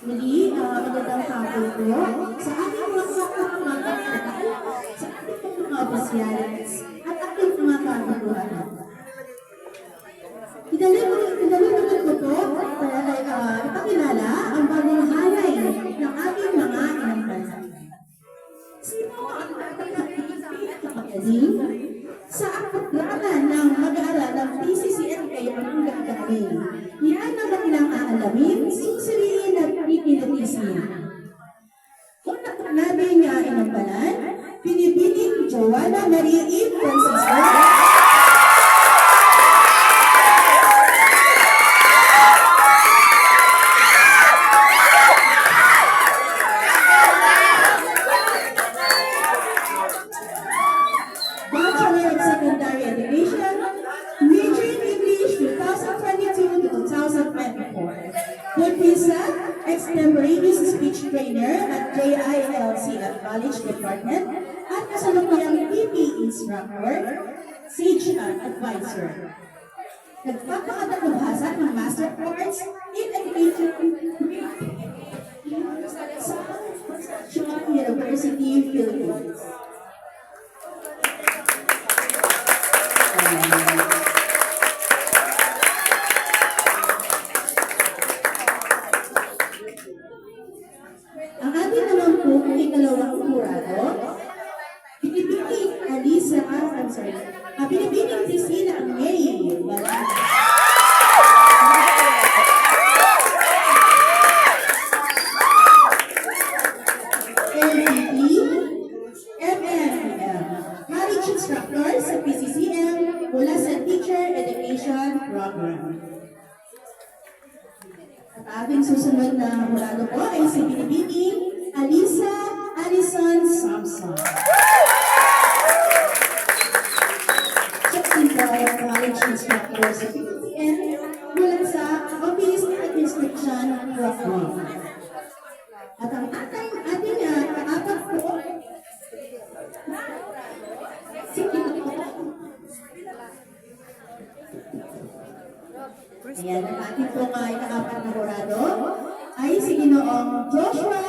Magandang hapon po sa ating mga kapatid, sa ating mga opisyalis, at ating mga kaguluhan. Idalulunod ko po para ipakilala ang bagong hanay ng ating mga inampala. Sino ang magagaling sa akapaglaran ng mag-aaral ng PCCN kayo ang gagawin? Yan ang kanilang aalamin, susuriin at pinilitisin. Una po natin inampalan, pinipiling Joanna Marie E. Francisco. Bachelor of Secondary Education, major in English 2022 to 2024. Pulpisa, extemporaneous speech trainer at JILCF College Department at kasalukuyang PP instructor, SAGE advisor. Nagpapakatagubhasa ng Master Course in Education sa Concepcion University, Philippines. Ang ating naman po ikalawang kurado, Pinipiling Priscilla May. LPP, MML, College Instructor sa PCCM mula sa Teacher Education Program. At ating susunod na kurado po ay si Pinipiling Alisa Alison Samson. College Instructor sa PCCM mula sa Office Administration Program. At ang ating kaapat po, ayan, ang ating po kaapat na kurado ay si Ginoong Joshua